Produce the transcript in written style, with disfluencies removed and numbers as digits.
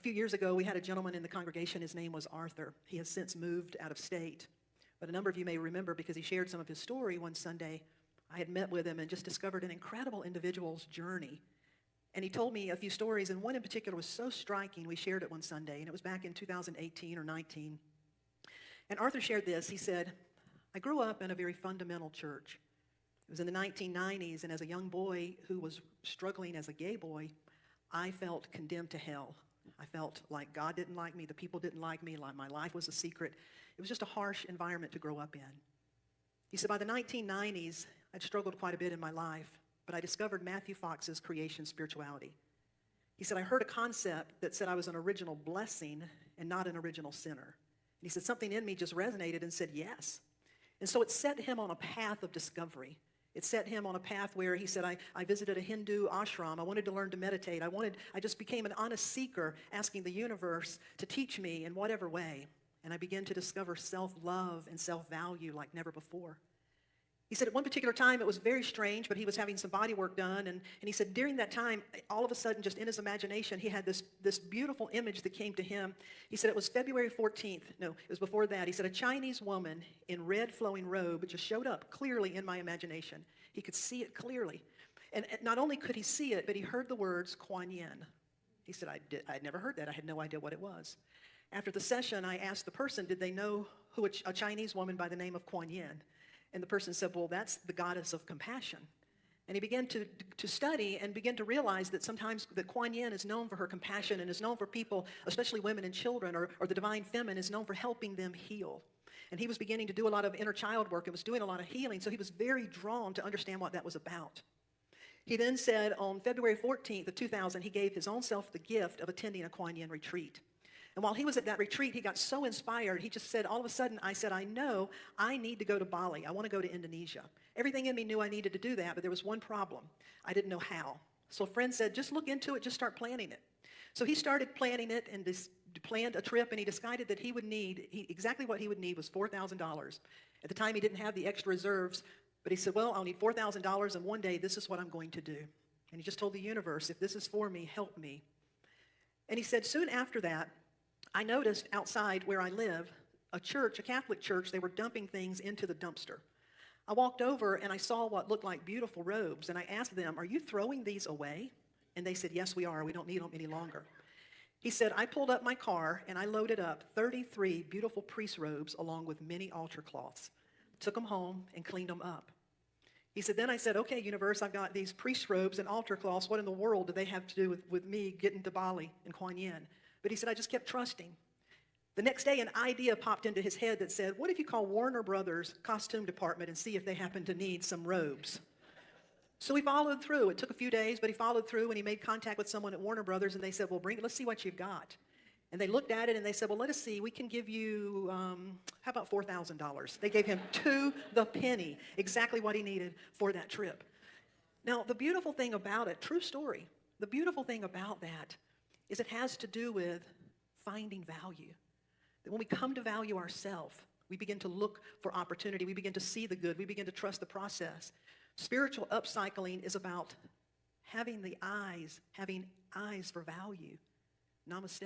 few years ago, we had a gentleman in the congregation. His name was Artur. He has since moved out of state. But a number of you may remember because he shared some of his story one Sunday. I had met with him and just discovered an incredible individual's journey. And he told me a few stories, and one in particular was so striking. We shared it one Sunday, and it was back in 2018 or 19. And Arthur shared this. He said, I grew up in a very fundamental church. It was in the 1990s, and as a young boy who was struggling as a gay boy, I felt condemned to hell. I felt like God didn't like me, the people didn't like me, like my life was a secret. It was just a harsh environment to grow up in. He said by the 1990s, I'd struggled quite a bit in my life, but I discovered Matthew Fox's creation spirituality. He said, I heard a concept that said I was an original blessing and not an original sinner. And he said, something in me just resonated and said yes. And so it set him on a path of discovery. It set him on a path where he said, I visited a Hindu ashram. I wanted to learn to meditate. I just became an honest seeker, asking the universe to teach me in whatever way. And I began to discover self-love and self-value like never before. He said at one particular time, it was very strange, but he was having some body work done. And he said during that time, all of a sudden, just in his imagination, he had this beautiful image that came to him. He said it was February 14th. No, it was before that. He said a Chinese woman in red flowing robe just showed up clearly in my imagination. He could see it clearly. And not only could he see it, but he heard the words Kuan Yin. He said, I'd never heard that. I had no idea what it was. After the session, I asked the person, did they know who a Chinese woman by the name of Kuan Yin? And the person said, well, that's the goddess of compassion. And he began to study and begin to realize that sometimes that Kuan Yin is known for her compassion and is known for people, especially women and children, or the divine feminine is known for helping them heal. And he was beginning to do a lot of inner child work and was doing a lot of healing, so he was very drawn to understand what that was about. He then said on February 14th of 2000, he gave his own self the gift of attending a Kuan Yin retreat. And while he was at that retreat, he got so inspired, he just said, all of a sudden, I said, I know I need to go to Bali. I want to go to Indonesia. Everything in me knew I needed to do that, but there was one problem. I didn't know how. So a friend said, just look into it, just start planning it. So he started planning it and planned a trip, and he decided that he would need, exactly what he would need was $4,000. At the time, he didn't have the extra reserves, but he said, well, I'll need $4,000, and one day, this is what I'm going to do. And he just told the universe, if this is for me, help me. And he said, soon after that, I noticed outside where I live, a church, a Catholic church, they were dumping things into the dumpster. I walked over and I saw what looked like beautiful robes, and I asked them, are you throwing these away? And they said, yes, we are. We don't need them any longer. He said, I pulled up my car and I loaded up 33 beautiful priest robes along with many altar cloths, took them home and cleaned them up. He said, then I said, okay, universe, I've got these priest robes and altar cloths. What in the world do they have to do with me getting to Bali and Kuan Yin? But he said, I just kept trusting. The next day, an idea popped into his head that said, what if you call Warner Brothers costume department and see if they happen to need some robes? So he followed through. It took a few days, but he followed through, and he made contact with someone at Warner Brothers, and they said, well, let's see what you've got. And they looked at it, and they said, well, let us see. We can give you, how about $4,000? They gave him to the penny, exactly what he needed for that trip. Now, the beautiful thing about it, true story, the beautiful thing about that is it has to do with finding value. That when we come to value ourselves, we begin to look for opportunity. We begin to see the good. We begin to trust the process. Spiritual upcycling is about having eyes for value. Namaste.